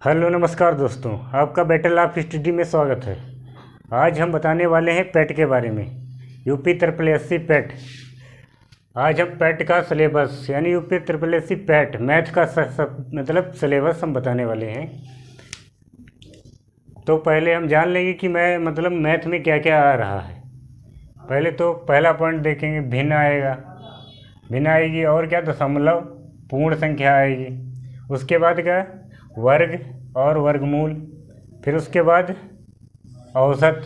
Hello नमस्कार दोस्तों, आपका बैटल ऑफ स्टडी में स्वागत है। आज हम बताने वाले हैं पैट के बारे में। UP triple SC PAT. आज हम पैट का सिलेबस यानी UP triple SC PAT math का मतलब सिलेबस हम बताने वाले हैं। तो पहले हम जान लेंगे कि मतलब मैथ में क्या क्या आ रहा है। पहले तो पहला पॉइंट देखेंगे, भिन्न आएगा, भिन्न आएगी, और क्या, दशमलव, पूर्ण संख्या आएगी। उसके बाद क्या, वर्ग और वर्गमूल। फिर उसके बाद औसत,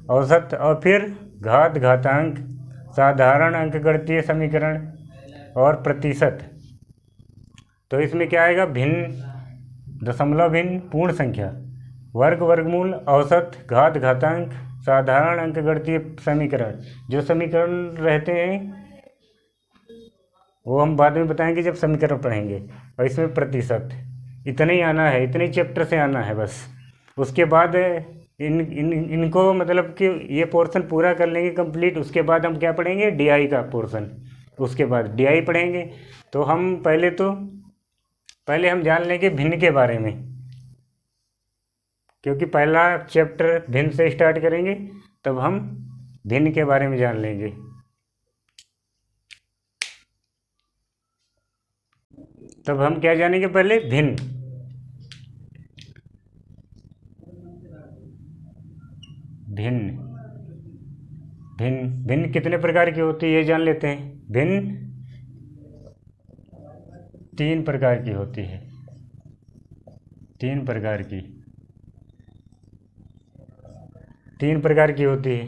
औसत, और फिर घात, घातांक, साधारण अंकगणितीय समीकरण और प्रतिशत। तो इसमें क्या आएगा, भिन्न, दशमलव भिन्न, पूर्ण संख्या, वर्ग, वर्गमूल, औसत, घात, घातांक, साधारण अंकगणितीय समीकरण। जो समीकरण रहते हैं वो हम बाद में बताएंगे जब समीकरण पढ़ेंगे। और इसमें प्रतिशत। इतना ही आना है, इतने चैप्टर से आना है बस। उसके बाद इनको मतलब कि ये पोर्शन पूरा कर लेंगे कंप्लीट। उसके बाद हम क्या पढ़ेंगे, डीआई का पोर्शन। उसके बाद डीआई पढ़ेंगे। तो हम पहले हम जान लेंगे भिन्न के बारे में, क्योंकि पहला चैप्टर भिन्न से स्टार्ट करेंगे, तब हम भिन्न के बारे में जान लेंगे। तब हम क्या जानेंगे, पहले भिन्न। भिन्न, भिन्न, भिन्न कितने प्रकार की होती है ये जान लेते हैं। भिन्न 3 प्रकार की होती है। 3 प्रकार की, 3 प्रकार की होती है।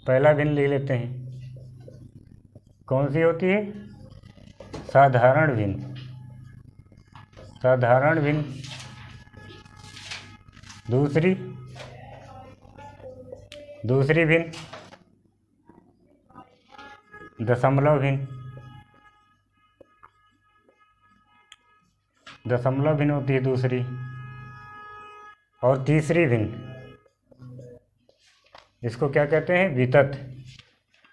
पहला भिन्न ले लेते हैं। कौन सी होती है, साधारण भिन्न। साधारण भिन्न। दूसरी भिन्न दशमलव भिन्न। दशमलव भिन्न होती है दूसरी। और तीसरी भिन्न, इसको क्या कहते हैं, वितत।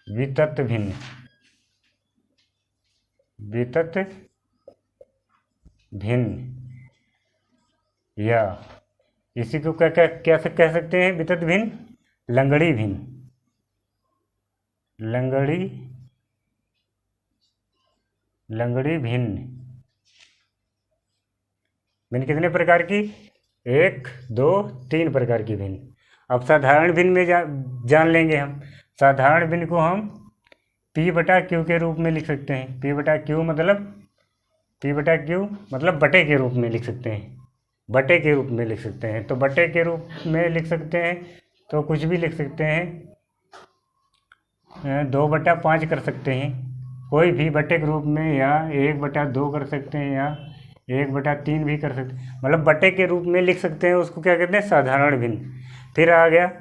वितत भिन्न। वितत भिन्न, या इसी को क्या क्या क्या कह सकते हैं, वितत भिन्न, लंगड़ी भिन्न। लंगड़ी भिन्न। भिन्न कितने प्रकार की, 1, 2, 3 प्रकार की भिन्न। अब साधारण भिन्न में जान लेंगे हम। साधारण भिन्न को हम P/Q के रूप में लिख सकते हैं। P/Q मतलब बटे के रूप में लिख सकते हैं। बटे के रूप में लिख सकते हैं। तो बटे के रूप में लिख सकते हैं तो कुछ भी लिख सकते हैं। 2/5 कर सकते हैं, कोई भी बटे के रूप में, या 1/2 कर सकते हैं, या 1/3 भी कर सकते हैं। मतलब बटे के रूप में लिख सकते हैं, उसको क्या कहते हैं, साधारण भिन्न। फिर आ गया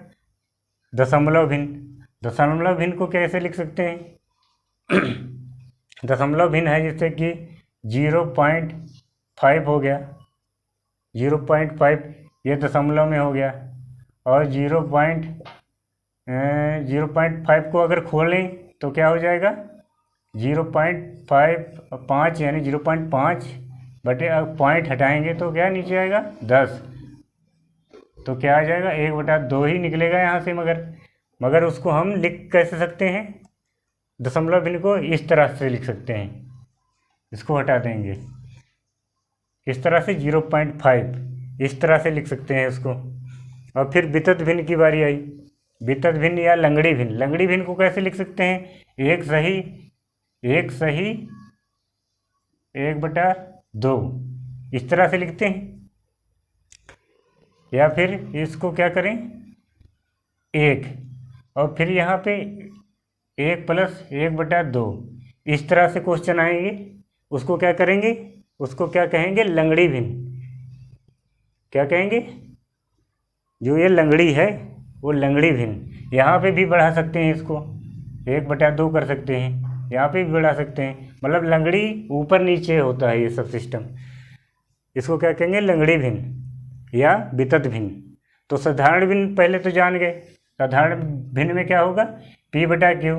दशमलव भिन्न। दशमलव भिन्न को कैसे लिख सकते हैं दशमलव भिन्न है जैसे कि 0.5 हो गया। 0.5 ये दशमलव में हो गया। और 0.5 को अगर खोलें तो क्या हो जाएगा, 0.5 यानी 0.5 बटे, पॉइंट हटाएंगे तो क्या नीचे आएगा, 10। तो क्या आ जाएगा, 1/2 ही निकलेगा यहाँ से। मगर उसको हम लिख कैसे सकते हैं, दशमलव भिन्न को इस तरह से लिख सकते हैं। इसको हटा देंगे, इस तरह से 0.5 इस तरह से लिख सकते हैं उसको। और फिर वितत भिन्न की बारी आई। वितत भिन्न या लंगड़ी भिन्न। लंगड़ी भिन्न को कैसे लिख सकते हैं, 1 सही 1/2 इस तरह से लिखते हैं। या फिर इसको क्या करें, 1, और फिर यहाँ पे 1 + 1/2 इस तरह से क्वेश्चन आएंगे। उसको क्या करेंगे, उसको क्या कहेंगे, लंगड़ी भिन्न। क्या कहेंगे, जो ये लंगड़ी है वो लंगड़ी भिन्न। यहाँ पे भी बढ़ा सकते हैं इसको, 1/2 कर सकते हैं, यहाँ पे भी बढ़ा सकते हैं। मतलब लंगड़ी ऊपर नीचे होता है ये सब सिस्टम। इसको क्या कहेंगे, लंगड़ी भिन्न या वितत भिन्न। तो साधारण भिन्न पहले तो जान गए। साधारण भिन्न में क्या होगा, P/Q।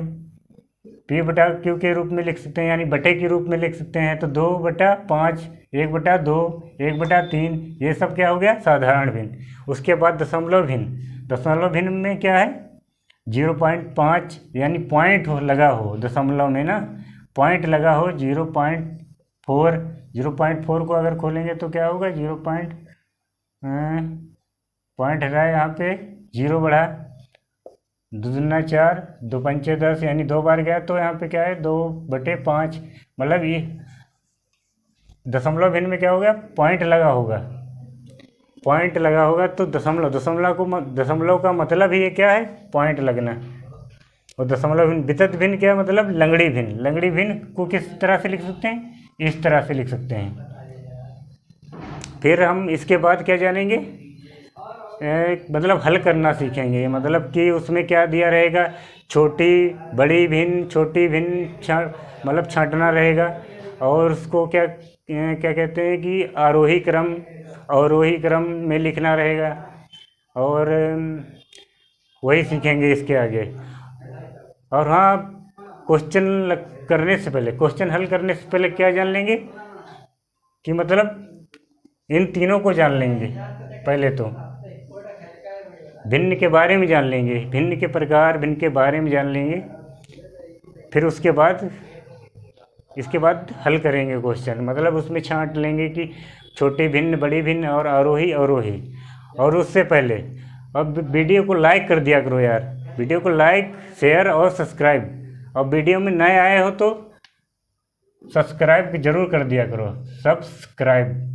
P/Q के रूप में लिख सकते हैं, यानी बटे के रूप में लिख सकते हैं। तो 2/5, 1/2, 1/3, ये सब क्या हो गया, साधारण भिन्न। उसके बाद दशमलव भिन्न। दशमलव भिन्न में क्या है, 0.5, यानी पॉइंट लगा हो दशमलव में ना, पॉइंट लगा हो 0.4। 0.4 को अगर खोलेंगे तो क्या होगा, पॉइंट हटा यहाँ पे 0 बढ़ा, 2 दूना 4, 2 पंचे 10, यानी 2 बार गया तो यहाँ पे क्या है 2/5। मतलब ये दशमलव भिन्न में क्या हो गया, पॉइंट लगा होगा। पॉइंट लगा होगा तो दशमलव का मतलब ही ये क्या है, पॉइंट लगना। और दशमलव भिन्न, वितत भिन्न क्या मतलब, लंगड़ी भिन्न। लंगड़ी भिन्न को किस तरह से लिख सकते हैं, इस तरह से लिख सकते हैं। फिर हम इसके बाद क्या जानेंगे, मतलब हल करना सीखेंगे। मतलब कि उसमें क्या दिया रहेगा, छोटी बड़ी भिन्न, छोटी भिन्न मतलब छांटना रहेगा। और उसको क्या क्या कहते हैं कि आरोही क्रम, अवरोही क्रम में लिखना रहेगा। और वही सीखेंगे इसके आगे। और हाँ, क्वेश्चन करने से पहले, क्वेश्चन हल करने से पहले क्या जान लेंगे कि मतलब इन तीनों को जान लेंगे। पहले तो भिन्न के बारे में जान लेंगे, भिन्न के प्रकार, भिन्न के बारे में जान लेंगे। फिर इसके बाद हल करेंगे क्वेश्चन। मतलब उसमें छांट लेंगे कि छोटी भिन्न, बड़ी भिन्न और आरोही अवरोही। और उससे पहले अब वीडियो को लाइक कर दिया करो यार, वीडियो को लाइक, शेयर और सब्सक्राइब। और वीडियो में नए आए हो तो सब्सक्राइब जरूर कर दिया करो। सब्सक्राइब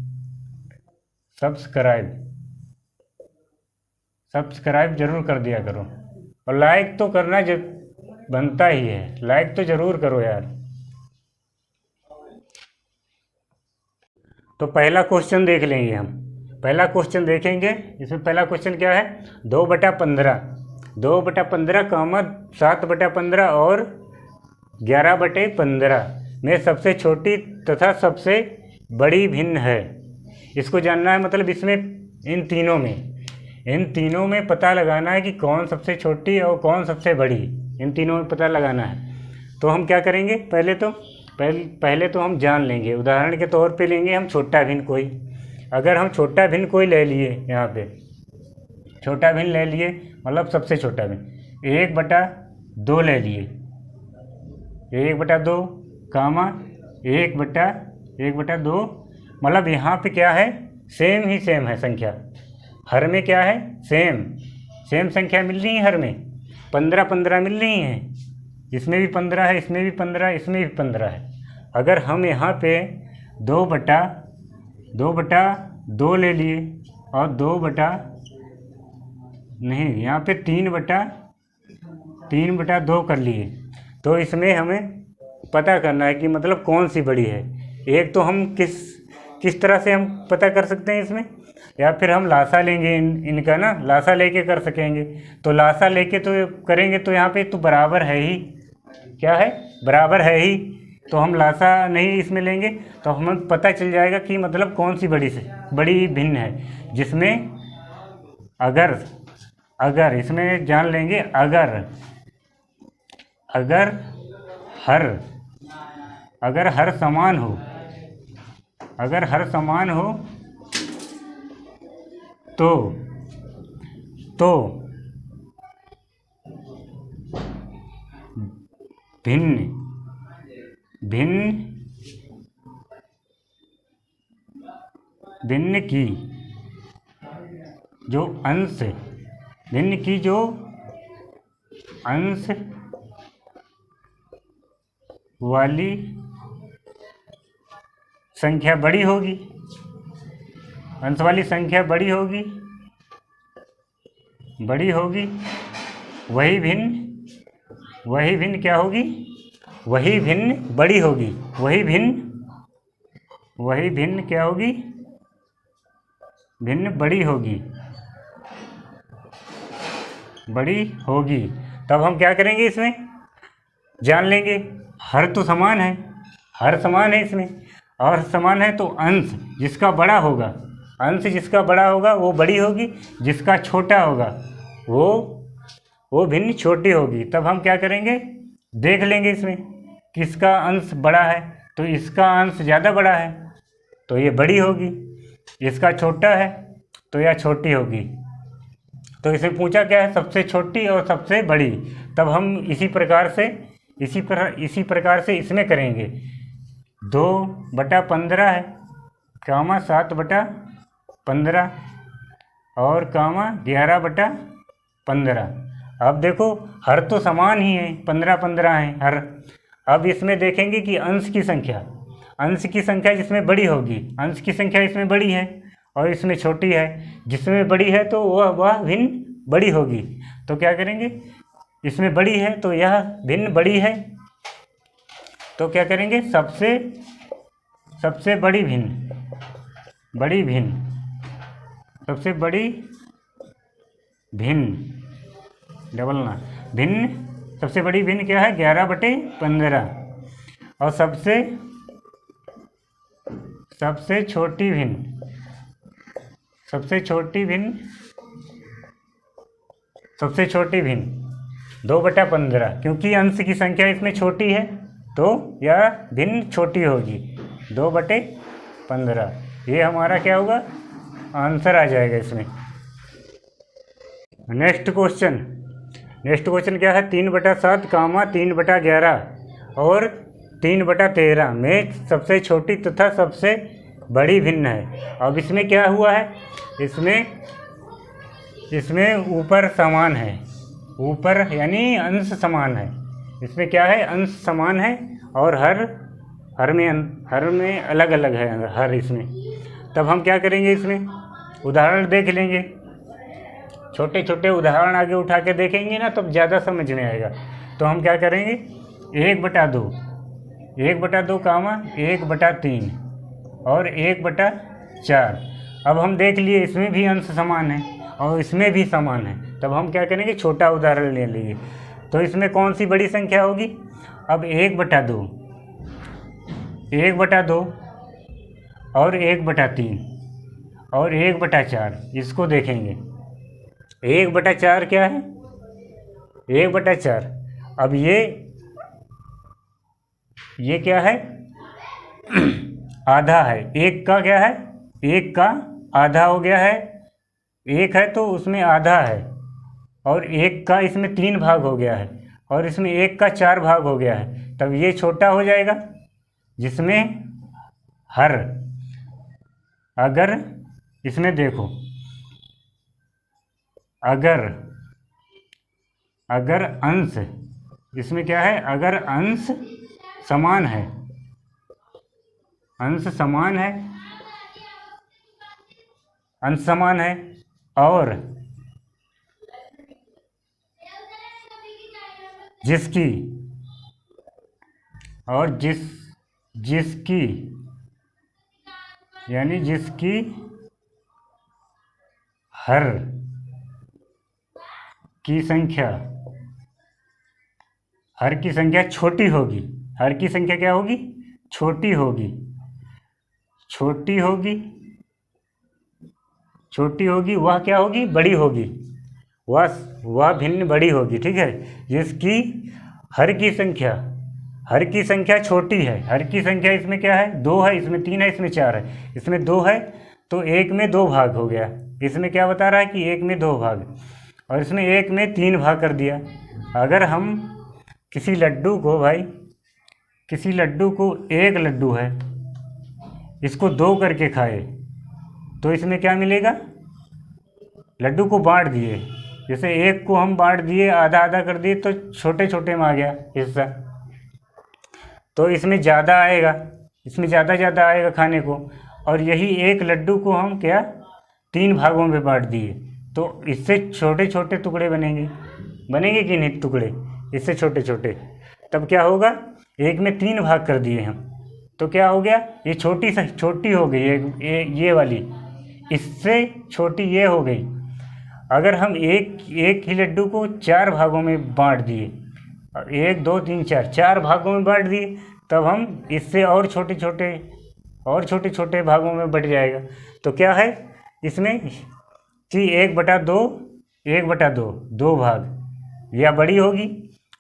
जरूर कर दिया करो। और लाइक तो करना बनता ही है, लाइक तो जरूर करो यार। तो पहला क्वेश्चन देख लेंगे हम। पहला क्वेश्चन देखेंगे, इसमें पहला क्वेश्चन क्या है, 2/15। 2/15, 7/15 और 11/15 में सबसे छोटी तथा सबसे बड़ी भिन्न है। इसको जानना है। मतलब इसमें इन तीनों में पता लगाना है कि कौन सबसे छोटी और कौन सबसे बड़ी, इन तीनों में पता लगाना है। तो हम क्या करेंगे, पहले तो हम जान लेंगे। उदाहरण के तौर पे लेंगे हम छोटा भिन्न कोई। अगर हम छोटा भिन्न कोई ले लिए, यहाँ पे छोटा भिन्न ले लिए, मतलब सबसे छोटा भिन्न 1/2 ले लिए, 1/2, 1/2। मतलब यहाँ पे क्या है, सेम है संख्या। हर में क्या है, सेम संख्या मिल रही है। हर में 15 मिल रही हैं। इसमें भी 15 है, इसमें भी 15, इसमें भी 15 है। अगर हम यहाँ पे 2/2 ले लिए और यहाँ पे 3/2 कर लिए, तो इसमें हमें पता करना है कि मतलब कौन सी बड़ी है। एक तो हम किस तरह से हम पता कर सकते हैं इसमें, या फिर हम लासा लेंगे इनका ना, लासा लेके कर सकेंगे। तो लासा लेके तो करेंगे तो यहाँ पे तो बराबर है ही, क्या है, बराबर है ही। तो हम लासा नहीं इसमें लेंगे तो हमें पता चल जाएगा कि मतलब कौन सी बड़ी भिन्न है। जिसमें अगर इसमें जान लेंगे, अगर हर समान हो, तो भिन्न की जो अंश वाली संख्या बड़ी होगी, अंश वाली संख्या बड़ी होगी, वही भिन्न क्या होगी, वही भिन्न बड़ी होगी, वही भिन्न क्या होगी, भिन्न बड़ी होगी। तब हम क्या करेंगे, इसमें जान लेंगे हर तो समान है, इसमें। और समान है तो अंश जिसका बड़ा होगा वो बड़ी होगी, जिसका छोटा होगा वो भिन्न छोटी होगी। तब हम क्या करेंगे, देख लेंगे इसमें किसका अंश बड़ा है, तो इसका अंश ज़्यादा बड़ा है तो ये बड़ी होगी, इसका छोटा है तो यह छोटी होगी। तो इसे पूछा क्या है, सबसे छोटी और सबसे बड़ी। तब हम इसी प्रकार से इसमें करेंगे। 2/15 है, कामा 7/15 और कामा 11/15। अब देखो हर तो समान ही है, 15-15 है हर। अब इसमें देखेंगे कि अंश की संख्या जिसमें बड़ी होगी, अंश की संख्या इसमें बड़ी है और इसमें छोटी है। जिसमें बड़ी है तो वह भिन्न बड़ी होगी। तो क्या करेंगे, इसमें बड़ी है तो यह भिन्न बड़ी है, तो क्या करेंगे, सबसे बड़ी भिन्न सबसे बड़ी भिन्न सबसे बड़ी भिन्न क्या है, 11/15। और सबसे छोटी भिन्न 2/15, क्योंकि अंश की संख्या इसमें छोटी है तो यह भिन्न छोटी होगी, 2/15। ये हमारा क्या होगा, आंसर आ जाएगा इसमें। नेक्स्ट क्वेश्चन क्या है, 3/7 कामा 3/11 और 3/13 में सबसे छोटी तथा सबसे बड़ी भिन्न है। अब इसमें क्या हुआ है, इसमें ऊपर समान है, ऊपर यानी अंश समान है। इसमें क्या है, अंश समान है और हर में अलग अलग है हर इसमें। तब हम क्या करेंगे, इसमें उदाहरण देख लेंगे, छोटे छोटे उदाहरण आगे उठा के देखेंगे ना तब ज़्यादा समझ में आएगा। तो हम क्या करेंगे, 1/2 कामा 1/3 और 1/4। अब हम देख लिए इसमें भी अंश समान है और इसमें भी समान है। तब हम क्या करेंगे, छोटा उदाहरण ले लेंगे। तो इसमें कौन सी बड़ी संख्या होगी, अब 1/2 और 1/3 और 1/4, इसको देखेंगे। 1/4 क्या है, 1/4। अब ये क्या है, आधा है। एक का क्या है, एक का आधा हो गया है, एक है तो उसमें आधा है, और एक का इसमें 3 भाग हो गया है और इसमें एक का 4 भाग हो गया है। तब ये छोटा हो जाएगा, जिसमें अगर इसमें देखो, अगर अंश इसमें क्या है, अगर अंश समान है और जिसकी हर की संख्या छोटी होगी, हर की संख्या क्या होगी, छोटी होगी, वह क्या होगी, बड़ी होगी, वह भिन्न बड़ी होगी। ठीक है, जिसकी हर की संख्या छोटी है। हर की संख्या इसमें क्या है, 2 है, इसमें 3 है, इसमें 4 है। इसमें 2 है तो 1 में 2 भाग हो गया। इसमें क्या बता रहा है कि 1 में 2 भाग, और इसमें 1 में 3 भाग कर दिया। अगर हम किसी लड्डू को, एक लड्डू है, इसको 2 करके खाए तो इसमें क्या मिलेगा, लड्डू को बांट दिए, जैसे एक को हम बांट दिए, आधा आधा कर दिए तो छोटे छोटे में आ गया हिस्सा, तो इसमें ज़्यादा आएगा, इसमें ज़्यादा आएगा खाने को। और यही एक लड्डू को हम क्या 3 भागों में बांट दिए तो इससे छोटे छोटे टुकड़े बनेंगे कि नहीं, टुकड़े इससे छोटे छोटे। तब क्या होगा, एक में 3 भाग कर दिए हम तो क्या हो गया, ये छोटी हो गई, ये वाली इससे छोटी ये हो गई। अगर हम एक ही लड्डू को 4 भागों में बांट दिए, 1 2 3 4 भागों में बांट दिए, तब हम इससे और छोटे छोटे भागों में बट जाएगा। तो क्या है इसमें कि 1/2 2 भाग, या बड़ी होगी,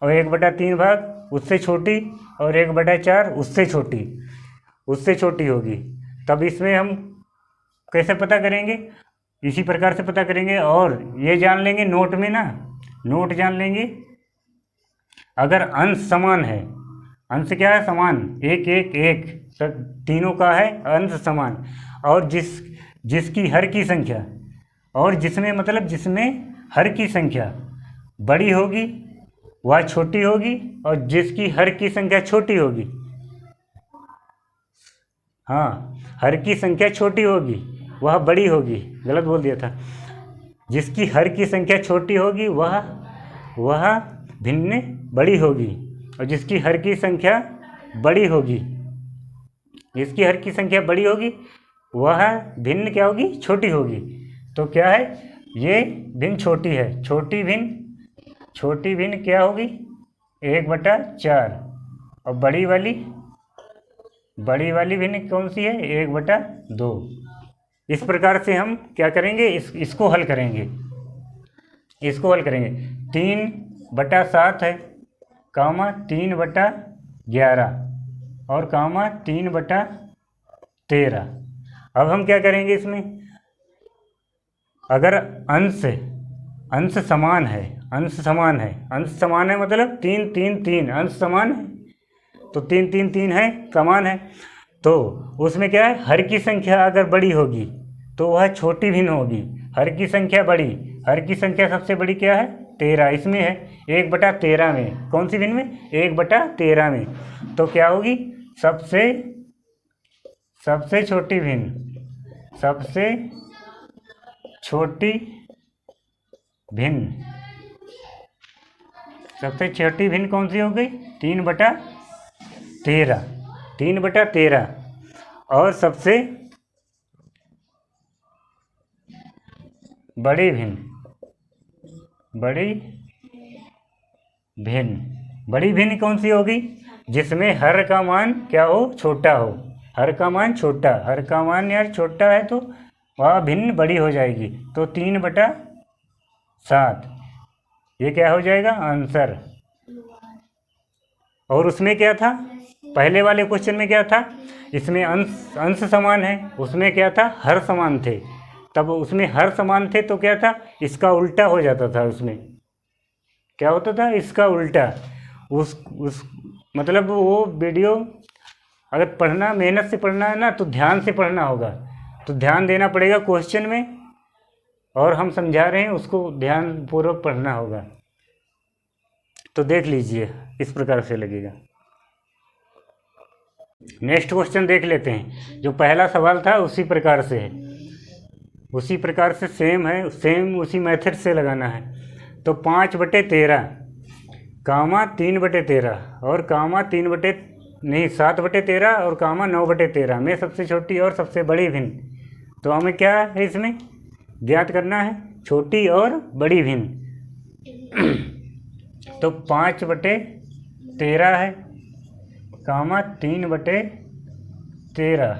और 1/3 भाग उससे छोटी, और 1/4 उससे छोटी होगी। तब इसमें हम कैसे पता करेंगे? इसी प्रकार से पता करेंगे। और ये जान लेंगे नोट में ना, नोट जान लेंगे, अगर अंश समान है, अंश क्या है? समान, 1 1 1, सब तीनों का है अंश समान, और जिसकी हर की संख्या, और जिसमें मतलब जिसमें हर की संख्या बड़ी होगी वह छोटी होगी, और जिसकी हर की संख्या छोटी होगी, हाँ, हर की संख्या छोटी होगी वह बड़ी होगी, गलत बोल दिया था। जिसकी हर की संख्या छोटी होगी वह भिन्न बड़ी होगी, और जिसकी हर की संख्या बड़ी होगी, जिसकी हर की संख्या बड़ी होगी वह भिन्न क्या होगी? छोटी होगी। तो क्या है? ये भिन्न छोटी है, छोटी भिन्न क्या होगी? 1/4, और बड़ी वाली भिन्न कौन सी है? 1/2। इस प्रकार से हम क्या करेंगे? इसको हल करेंगे। 3/7 है, कामा 3/11, और कामा 3/13। अब हम क्या करेंगे इसमें? अगर अंश समान है मतलब 3 3 3 अंश समान है, तो 3 3 3 है, समान है, तो उसमें क्या है? हर की संख्या अगर बड़ी होगी तो वह छोटी भिन्न होगी। हर की संख्या सबसे बड़ी क्या है? 13, इसमें है 1/13 में, कौन सी भिन्न में? 1/13 में। तो क्या होगी? सबसे छोटी भिन्न कौन सी हो गई? 3/13। और सबसे बड़ी भिन्न कौन सी होगी? जिसमें हर का मान क्या हो? छोटा हो। हर का मान यार छोटा है तो वह भिन्न बड़ी हो जाएगी। तो 3/7 ये क्या हो जाएगा? आंसर। और उसमें क्या था? पहले वाले क्वेश्चन में क्या था? इसमें अंश समान है, उसमें क्या था? हर समान थे। तब उसमें हर समान थे तो क्या था? इसका उल्टा हो जाता था। उसमें क्या होता था? इसका उल्टा। उस मतलब वो वीडियो अगर पढ़ना, मेहनत से पढ़ना है ना, तो ध्यान से पढ़ना होगा, तो ध्यान देना पड़ेगा क्वेश्चन में, और हम समझा रहे हैं उसको ध्यानपूर्वक पढ़ना होगा। तो देख लीजिए, इस प्रकार से लगेगा। नेक्स्ट क्वेश्चन देख लेते हैं। जो पहला सवाल था उसी प्रकार से है, उसी प्रकार से सेम है, उसी मेथड से लगाना है। तो 5/13 कामा 3/13 और कामा 7/13 और कामा 9/13 में सबसे छोटी और सबसे बड़ी भिन्न। तो हमें क्या है इसमें ज्ञात करना है? छोटी और बड़ी भिन्न। तो 5/13 है, कामा 3/13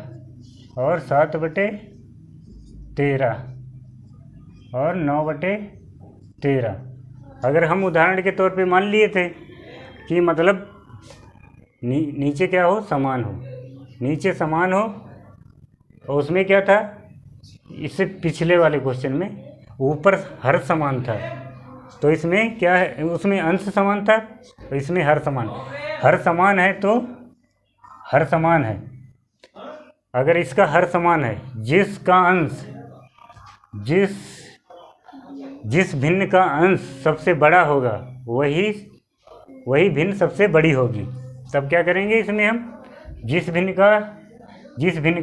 और 7/13 और 9/13। अगर हम उदाहरण के तौर पे मान लिए थे कि मतलब नीचे क्या हो? समान हो, नीचे समान हो, और उसमें क्या था? इससे पिछले वाले क्वेश्चन में ऊपर हर समान था, तो इसमें क्या है? उसमें अंश समान था, तो इसमें हर समान है, तो हर समान है। अगर इसका हर समान है, जिसका अंश जिस भिन्न का अंश सबसे बड़ा होगा वही भिन्न सबसे बड़ी होगी। तब क्या करेंगे इसमें हम? जिस भिन्न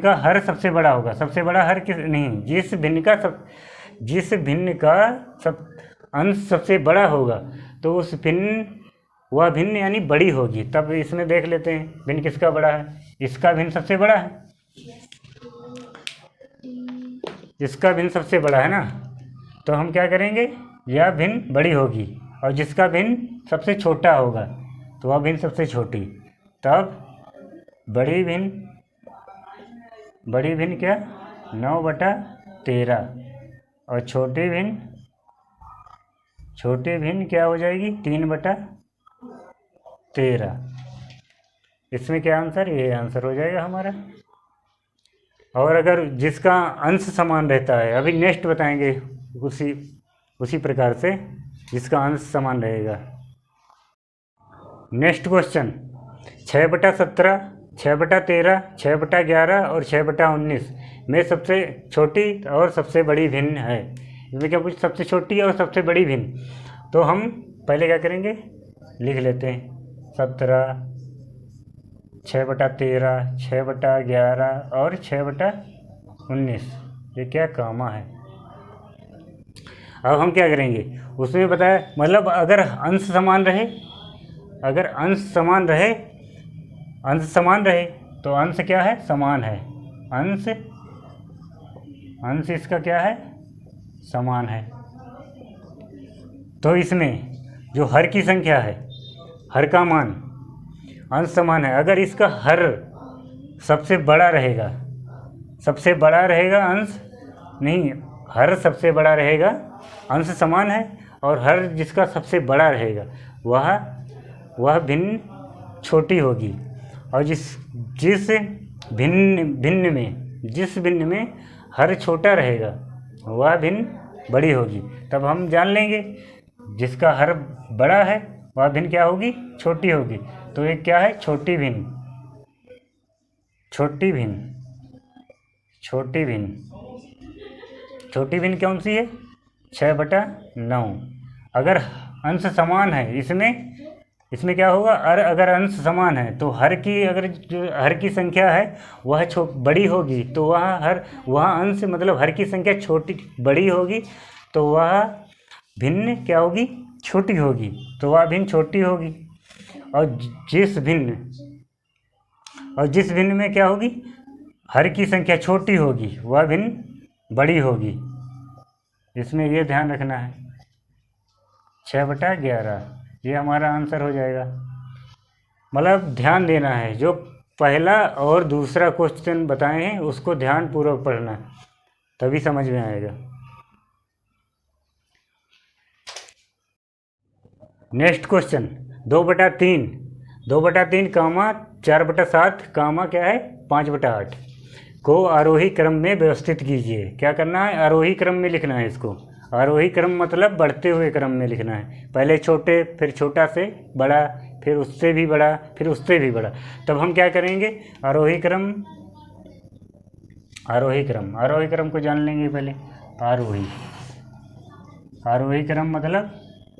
का हर सबसे बड़ा होगा, सबसे बड़ा हर किस नहीं, जिस भिन्न का अंश सबसे बड़ा होगा तो वह भिन्न यानी बड़ी होगी। तब इसमें देख लेते हैं भिन्न किसका बड़ा है। इसका भिन्न सबसे बड़ा है, इसका भिन्न सबसे बड़ा है ना, तो हम क्या करेंगे? यह भिन्न बड़ी होगी, और जिसका भिन्न सबसे छोटा होगा तो वह भिन्न सबसे छोटी। तब बड़ी भिन्न क्या? 9/13, और छोटी भिन्न क्या हो जाएगी? 3/13। 13। इसमें क्या आंसर, ये आंसर हो जाएगा हमारा। और अगर जिसका अंश समान रहता है, अभी नेक्स्ट बताएंगे उसी प्रकार से जिसका अंश समान रहेगा। नेक्स्ट क्वेश्चन 6/17, 6/13, 6/11 और 6/19 में सबसे छोटी और सबसे बड़ी भिन्न है। इसमें क्या कुछ सबसे छोटी और सबसे बड़ी भिन्न, तो हम पहले क्या करेंगे, लिख लेते हैं 17, 6/13, 6/11 और 6/19। ये क्या कामा है। अब हम क्या करेंगे, उसमें बताया मतलब अगर अंश समान रहे, अगर अंश समान रहे, अंश समान रहे तो अंश क्या है, समान है। अंश अंश इसका क्या है, समान है। तो इसमें जो हर की संख्या है, हर का मान अंश समान है। अगर इसका हर सबसे बड़ा रहेगा, सबसे बड़ा रहेगा अंश नहीं, हर सबसे बड़ा रहेगा, अंश समान है, और हर जिसका सबसे बड़ा रहेगा वह भिन्न छोटी होगी। और जिस भिन्न में हर छोटा रहेगा वह भिन्न बड़ी होगी। तब हम जान लेंगे जिसका हर बड़ा है वह भिन्न क्या होगी, छोटी होगी। तो एक क्या है, छोटी भिन्न, छोटी भिन्न, छोटी भिन्न। छोटी भिन्न कौन सी है, 6/9। अगर अंश समान है, इसमें क्या होगा, अगर अंश समान है तो हर की, अगर जो हर की संख्या है वह बड़ी होगी तो वह अंश मतलब हर की संख्या छोटी बड़ी होगी तो वह भिन्न क्या होगी, छोटी होगी। तो वह भिन्न छोटी होगी। और जिस भिन्न में क्या होगी, हर की संख्या छोटी होगी वह भिन्न बड़ी होगी। इसमें ये ध्यान रखना है। 6/11 ये हमारा आंसर हो जाएगा। मतलब ध्यान देना है, जो पहला और दूसरा क्वेश्चन बताए हैं उसको ध्यान पूर्वक पढ़ना है, तभी समझ में आएगा। नेक्स्ट क्वेश्चन 2/3, 2/3 कामा 4/7 कामा क्या है 5/8 को आरोही क्रम में व्यवस्थित कीजिए। क्या करना है, आरोही क्रम में लिखना है इसको। आरोही क्रम मतलब बढ़ते हुए क्रम में लिखना है। पहले छोटे, फिर छोटा से बड़ा, फिर उससे भी बड़ा, फिर उससे भी बड़ा। तब हम क्या करेंगे, आरोही क्रम, आरोही क्रम, आरोही क्रम को जान लेंगे पहले। आरोही क्रम मतलब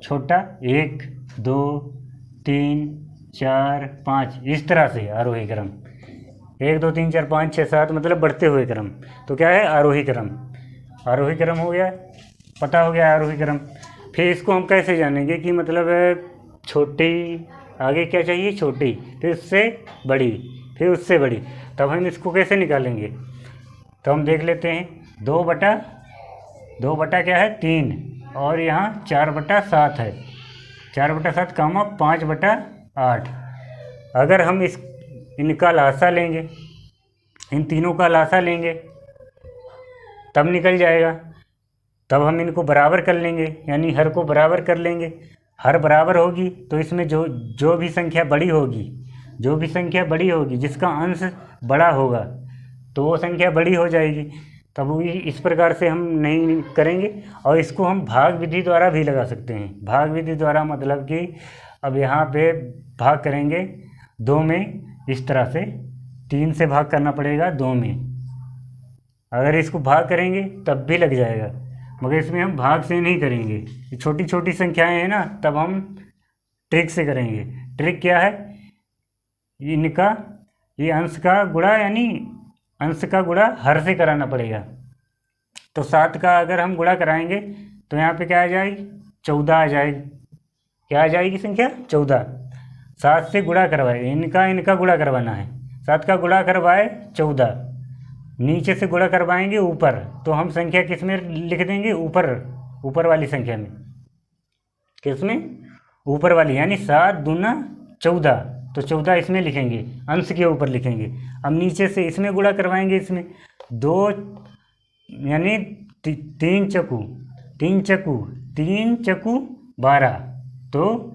छोटा 1 2 3 4 5 इस तरह से आरोही क्रम। 1 2 3 4 5 6 7 मतलब बढ़ते हुए क्रम। तो क्या है, आरोही क्रम। आरोही क्रम हो गया, पता हो गया आरोही क्रम। फिर इसको हम कैसे जानेंगे कि मतलब छोटी, आगे क्या चाहिए, छोटी, फिर उससे बड़ी, फिर उससे बड़ी। तब हम इसको कैसे निकालेंगे, तो हम देख लेते हैं। 2 बटा क्या है 3, और यहाँ 4/7 है। 4/7 कामा 5/8। अगर हम इनका लासा लेंगे, इन तीनों का लासा लेंगे तब निकल जाएगा। तब हम इनको बराबर कर लेंगे, यानी हर को बराबर कर लेंगे। हर बराबर होगी तो इसमें जो भी संख्या बड़ी होगी, जो भी संख्या बड़ी होगी, जिसका अंश बड़ा होगा तो वो संख्या बड़ी हो जाएगी। तब इस प्रकार से हम नहीं करेंगे। और इसको हम भाग विधि द्वारा भी लगा सकते हैं। भाग विधि द्वारा मतलब कि अब यहाँ पे भाग करेंगे 2 में, इस तरह से 3 से भाग करना पड़ेगा 2 में। अगर इसको भाग करेंगे तब भी लग जाएगा, मगर इसमें हम भाग से नहीं करेंगे। छोटी छोटी संख्याएं हैं ना, तब हम ट्रिक से करेंगे। ट्रिक क्या है, इनका ये अंश का गुणा, यानी अंश का गुणा हर से कराना पड़ेगा। तो 7 का अगर हम गुणा कराएंगे तो यहाँ पे क्या आ जाएगी, 14 आ जाएगी। क्या आ जाएगी संख्या, 14। 7 से गुणा करवाए, इनका गुणा करवाना है। 7 का गुणा करवाए 14, नीचे से गुणा करवाएंगे ऊपर, तो हम संख्या किस में लिख देंगे, ऊपर वाली संख्या में। किस में, ऊपर वाली, यानी 7 दूना 14, तो 14 इसमें लिखेंगे, अंश के ऊपर लिखेंगे। अब नीचे से इसमें गुणा करवाएंगे, इसमें 2 यानी 3 चकू 12, तो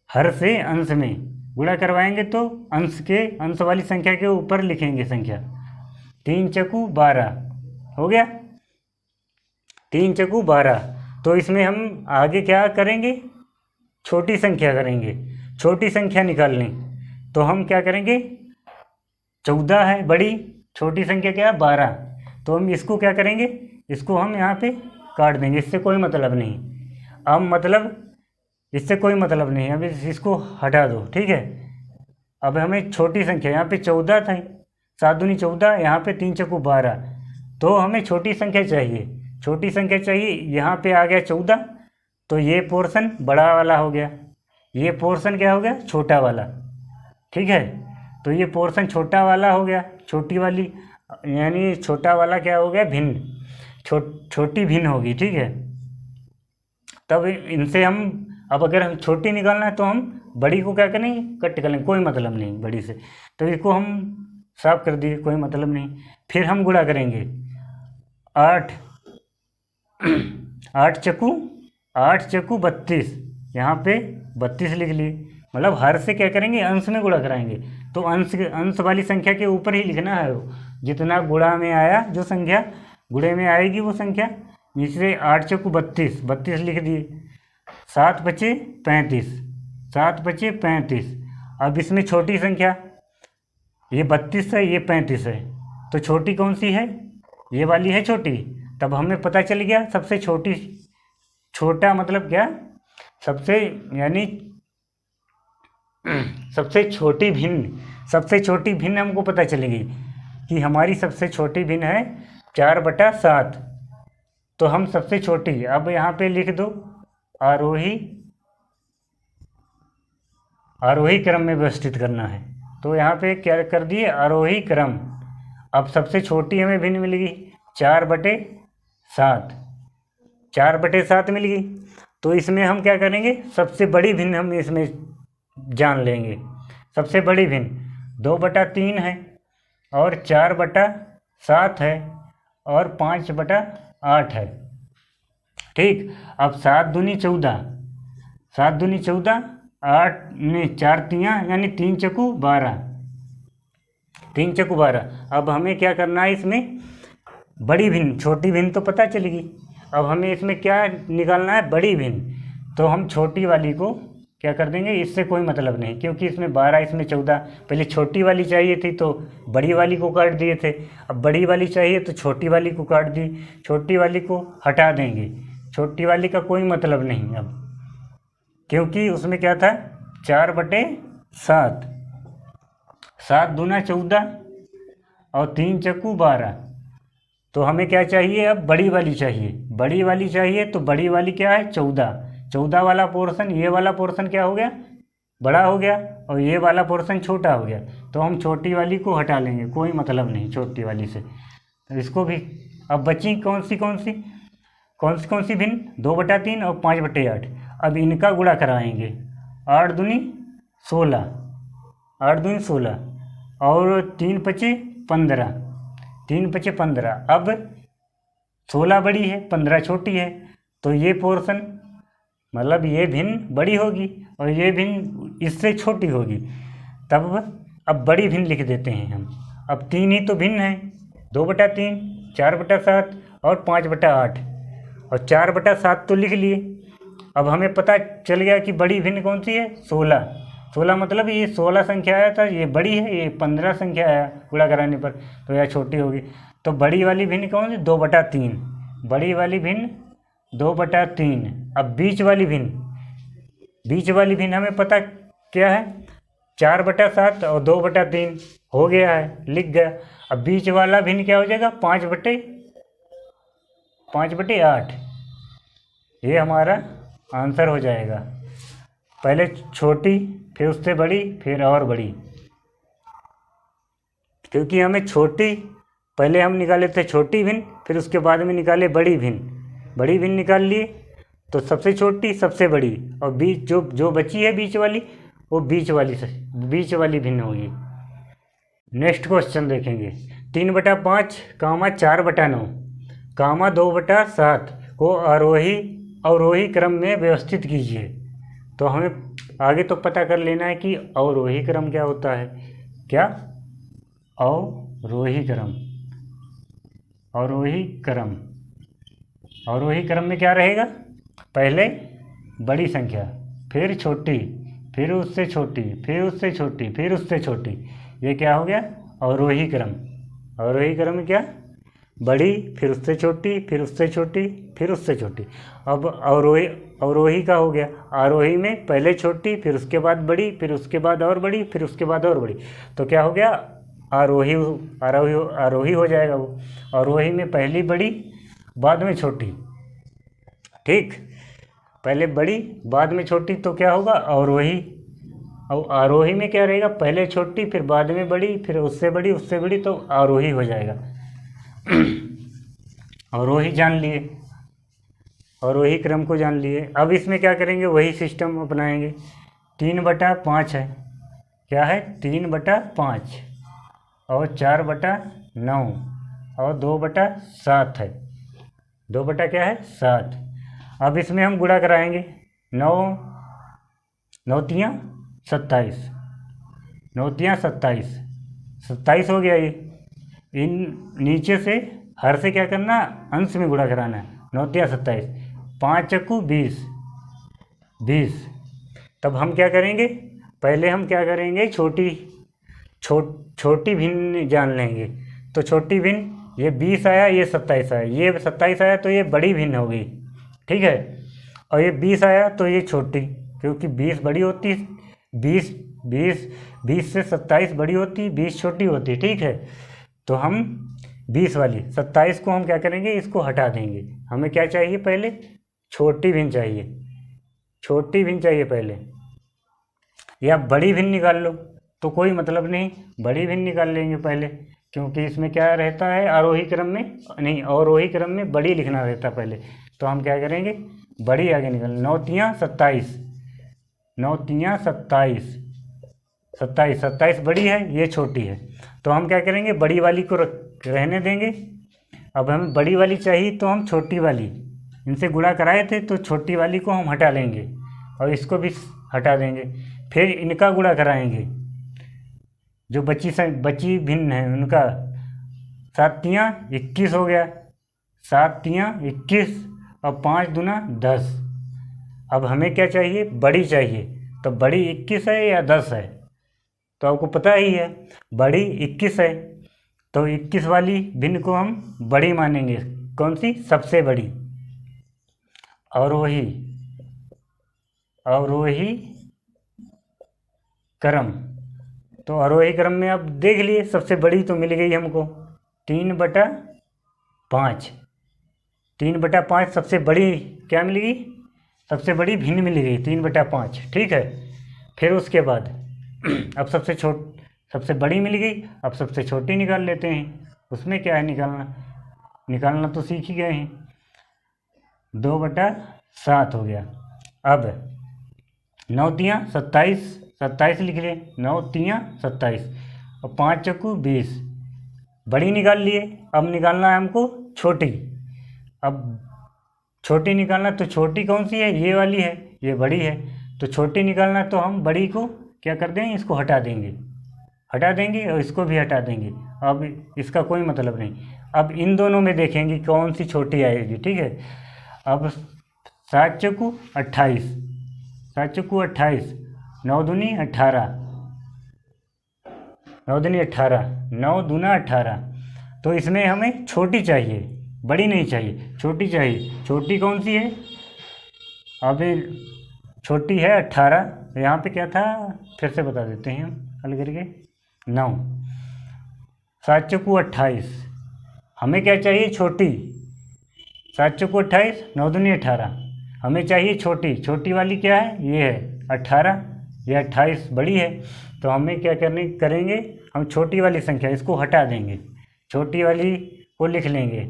हर से अंश में गुणा करवाएंगे तो अंश वाली संख्या के ऊपर लिखेंगे संख्या। 3 चक्कू 12 हो गया, 3 चक्कू 12। तो इसमें हम आगे क्या करेंगे, छोटी संख्या करेंगे, छोटी संख्या निकालनी। तो हम क्या करेंगे, 14 है बड़ी, छोटी संख्या क्या है 12। तो हम इसको क्या करेंगे, इसको हम यहाँ पे काट देंगे, इससे कोई मतलब नहीं। अब मतलब इससे कोई मतलब नहीं, अब इसको हटा दो, ठीक है। अब हमें छोटी संख्या, यहाँ पे 14 था, 7 दूनी 14, यहाँ पे 3 चक्कू 12। तो हमें छोटी संख्या चाहिए, छोटी संख्या चाहिए। यहाँ पे आ गया 14, तो ये पोर्शन बड़ा वाला हो गया, ये पोर्शन क्या हो गया, छोटा वाला, ठीक है। तो ये पोर्शन छोटा वाला हो गया, छोटी वाली यानी छोटा वाला क्या हो गया, भिन्न, छोटी भिन्न होगी, ठीक है। तब इनसे हम, अब अगर हम छोटी निकालना है तो हम बड़ी को क्या करेंगे, कट कर लेंगे, कोई मतलब नहीं बड़ी से। तो इसको हम साफ कर दिए, कोई मतलब नहीं। फिर हम गुणा करेंगे 8 8 चक्कू 32, यहाँ पे 32 लिख लिए। मतलब हर से क्या करेंगे, अंश में गुणा कराएंगे। तो अंश वाली संख्या के ऊपर ही लिखना है, वो जितना गुणा में आया, जो संख्या गुणे में आएगी वो संख्या। इसलिए 8 चक्कू 32, 32 लिख दिए। 7 बचे 35, 7 बचे 35। अब इसमें छोटी संख्या, ये 32 है, ये 35 है, तो छोटी कौन सी है, ये वाली है छोटी। तब हमें पता चल गया सबसे छोटी, छोटा मतलब क्या, सबसे यानी सबसे छोटी भिन्न हमको पता चलेगी कि हमारी सबसे छोटी भिन्न है 4/7। तो हम सबसे छोटी, अब यहाँ पे लिख दो आरोही क्रम में व्यवस्थित करना है। तो यहाँ पे क्या कर दिए, आरोही क्रम। अब सबसे छोटी हमें भिन्न मिल गई 4/7, 4/7 मिल गई। तो इसमें हम क्या करेंगे, सबसे बड़ी भिन्न हम इसमें जान लेंगे। सबसे बड़ी भिन्न 2/3 है, और 4/7 है, और 5/8 है, ठीक। अब 7 दूनी 14, 7 दूनी 14, 8 नहीं 4 तियाँ यानी 3 चक्कू 12, 3 चक्कू 12। अब हमें क्या करना है, इसमें बड़ी भिन्न, छोटी भिन्न तो पता चलेगी। अब हमें इसमें क्या निकालना है, बड़ी भिन्न। तो हम छोटी वाली को क्या कर देंगे, इससे कोई मतलब नहीं, क्योंकि इसमें 12, इसमें 14। पहले छोटी वाली चाहिए थी तो बड़ी वाली को काट दिए थे, अब बड़ी वाली चाहिए तो छोटी वाली को काट दी। छोटी वाली को हटा देंगे, छोटी वाली का कोई मतलब नहीं अब, क्योंकि उसमें क्या था 4/7, 7 दूना 14, और 3 चक्कू 12। तो हमें क्या चाहिए, अब बड़ी वाली चाहिए, बड़ी वाली चाहिए। तो बड़ी वाली क्या है, 14, 14 वाला पोर्शन, ये वाला पोर्शन क्या हो गया, बड़ा हो गया, और ये वाला पोर्शन छोटा हो गया। तो हम छोटी वाली को हटा लेंगे, कोई मतलब नहीं छोटी वाली से। तो इसको भी, अब बची कौन सी भिन्न, 2/3 और 5/8। अब इनका गुणा कराएंगे, 8 दूनी 16, 8 दूनी 16, और 3 बचे 15, 3 बचे 15। अब 16 बड़ी है, 15 छोटी है, तो ये पोर्शन मतलब ये भिन्न बड़ी होगी और ये भिन्न इससे छोटी होगी। तब अब बड़ी भिन्न लिख देते हैं हम। अब 3 ही तो भिन्न है, 2/3, 4/7 और 5/8, और 4/7 तो लिख लिए। अब हमें पता चल गया कि बड़ी भिन्न कौन सी है, 16। 16 मतलब ये 16 संख्या आया था, ये बड़ी है, ये 15 संख्या आया गुणा कराने पर, तो यह छोटी होगी। तो बड़ी वाली भिन्न कौन सी, 2/3, बड़ी वाली भिन्न 2/3। अब बीच वाली भिन्न हमें पता क्या है, 4/7 और 2/3 हो गया है, लिख गया। अब बीच वाला भिन्न क्या हो जाएगा, 5/8। ये हमारा आंसर हो जाएगा। पहले छोटी, फिर उससे बड़ी, फिर और बड़ी, क्योंकि हमें छोटी, पहले हम निकाले थे छोटी भिन्न, फिर उसके बाद में निकाले बड़ी भिन्न निकाल लिए। तो सबसे छोटी, सबसे बड़ी, और बीच जो बची है बीच वाली, वो बीच वाली भिन्न होगी। नेक्स्ट क्वेश्चन देखेंगे, 3/5, 4/9, 2/7 को अवरोही क्रम में व्यवस्थित कीजिए। तो हमें आगे तो पता कर लेना है कि अवरोही क्रम क्या होता है। क्या? अवरोही क्रम। अवरोही क्रम। अवरोही क्रम में क्या रहेगा? पहले बड़ी संख्या, फिर छोटी, फिर उससे छोटी, फिर उससे छोटी, फिर उससे छोटी। ये क्या हो गया? अवरोही क्रम। अवरोही क्रम में क्या? बड़ी, फिर उससे छोटी, फिर उससे छोटी, फिर उससे छोटी। अब अवरोही, अवरोही का हो गया। आरोही में पहले छोटी, फिर उसके बाद बड़ी, फिर उसके बाद और बड़ी, फिर उसके बाद और बड़ी। तो क्या हो गया? आरोही। आरोही आरोही हो जाएगा वो। आरोही में पहली बड़ी, बाद में छोटी। ठीक, पहले बड़ी बाद में छोटी, तो क्या होगा? अवरोही। और आरोही में क्या रहेगा? पहले छोटी, फिर बाद में बड़ी, फिर उससे बड़ी, उससे बड़ी, तो आरोही हो जाएगा। अवरोही जान लिए, अवरोही क्रम को जान लिए। अब इसमें क्या करेंगे? वही सिस्टम अपनाएंगे। 3/5 है। क्या है? 3/5 और 4/9 और 2/7 है। 2 बटा क्या है? 7। अब इसमें हम गुणा कराएंगे। 9 9 तियाँ 27, 9 तियाँ 27, 27 हो गया ये। इन नीचे से हर से क्या करना? अंश में गुणा कराना है। 9 तियाँ 27, 5 चक्कू 20, 20। तब हम क्या करेंगे? पहले हम क्या करेंगे? छोटी भिन्न जान लेंगे। तो छोटी भिन्न, ये 20 आया, ये 27 आया, ये 27 आया तो ये बड़ी भिन्न हो गई। ठीक है। और ये 20 आया तो ये छोटी, क्योंकि 20 बड़ी होती, 20 20 20 से 27 बड़ी होती, 20 छोटी होती। ठीक है। तो हम 20 वाली 27 को हम क्या करेंगे? इसको हटा देंगे। हमें क्या चाहिए? पहले छोटी भिन्न चाहिए। छोटी भिन्न चाहिए पहले, या बड़ी भिन्न निकाल लो तो कोई मतलब नहीं, बड़ी भिन्न निकाल लेंगे पहले, क्योंकि इसमें क्या रहता है? आरोही क्रम में नहीं, अवरोही क्रम में बड़ी लिखना रहता है पहले। तो हम क्या करेंगे? बड़ी आगे निकाल। 9 तियाँ 27, 9 तियाँ 27, 27, 27 बड़ी है, ये छोटी है। तो हम क्या करेंगे? बड़ी वाली को रहने देंगे। अब हमें बड़ी वाली चाहिए तो हम छोटी वाली, इनसे गुणा कराए थे तो छोटी वाली को हम हटा लेंगे और इसको भी हटा देंगे। फिर इनका गुणा कराएंगे, जो बची भिन्न है उनका। 7 तियाँ 21 हो गया, 7 तियाँ 21 और 5 दूना 10। अब हमें क्या चाहिए? बड़ी चाहिए। तो बड़ी 21 है या 10 है? तो आपको पता ही है, बड़ी 21 है। तो 21 वाली भिन्न को हम बड़ी मानेंगे। कौन सी? सबसे बड़ी। अवरोही, अवरोही क्रम। तो अवरोही क्रम में अब देख लिए, सबसे बड़ी तो मिल गई हमको 3/5। 3/5 सबसे बड़ी क्या मिल गई? सबसे बड़ी भिन्न मिल गई 3/5। ठीक है। फिर उसके बाद अब सबसे बड़ी मिल गई, अब सबसे छोटी निकाल लेते हैं। उसमें क्या है निकालना? निकालना तो सीख ही गए हैं। 2/7 हो गया। अब 9 तियाँ 27, 27 लिख लिए। 9 तियाँ 27 और 5 चक्कू 20। बड़ी निकाल लिए। अब निकालना है हमको छोटी। अब छोटी निकालना, तो छोटी कौन सी है? ये वाली है, ये बड़ी है। तो छोटी निकालना तो हम बड़ी को क्या कर देंगे? इसको हटा देंगे, हटा देंगे और इसको भी हटा देंगे। अब इसका कोई मतलब नहीं। अब इन दोनों में देखेंगे कौन सी छोटी आएगी। ठीक है। अब 7 चक्कू 28, 7 चक्कू 28, 9 दूनी 18, 9 दूनी 18, 9 दूना 18। तो इसमें हमें छोटी चाहिए, बड़ी नहीं चाहिए, छोटी चाहिए। छोटी कौन सी है? अब छोटी है 18। यहाँ पे क्या था? फिर से बता देते हैं हम हल करके। 9, 7 चक्कू 28, हमें क्या चाहिए? छोटी। 7 चक्कू 28, 9 दूनी 18, हमें चाहिए छोटी। छोटी वाली क्या है? ये है 18, ये 28 बड़ी है। तो हमें क्या करेंगे? हम छोटी वाली संख्या इसको हटा देंगे, छोटी वाली को लिख लेंगे।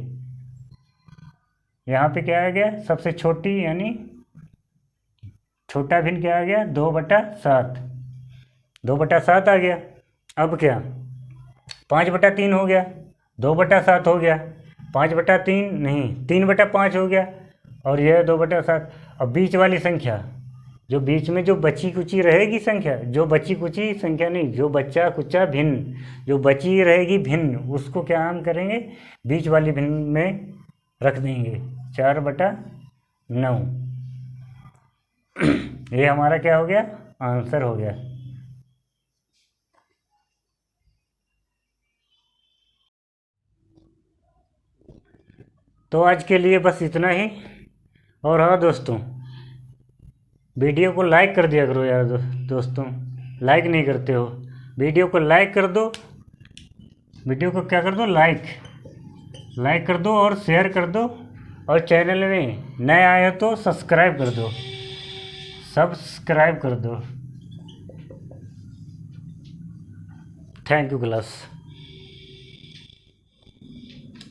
यहाँ पे क्या आ गया? सबसे छोटी यानी छोटा भिन्न क्या आ गया? 2/7, 2/7 आ गया। अब क्या? 5/3 हो गया, 2/7 हो गया, 5/3 नहीं 3/5 हो गया, और यह 2/7। अब बीच वाली संख्या जो बीच में जो बची कुची रहेगी संख्या, जो बची कुची संख्या नहीं, जो बच्चा कुचा भिन्न, जो बची रहेगी भिन्न, उसको क्या हम करेंगे, बीच वाली भिन्न में रख देंगे 4/9। ये हमारा क्या हो गया, आंसर हो गया। तो आज के लिए बस इतना ही। और हाँ दोस्तों, वीडियो को लाइक कर दिया करो यार दोस्तों, लाइक नहीं करते हो। वीडियो को लाइक कर दो, वीडियो को क्या कर दो, लाइक कर दो और शेयर कर दो। और चैनल में नए आए हो तो सब्सक्राइब कर दो, सब्सक्राइब कर दो। Thank you class.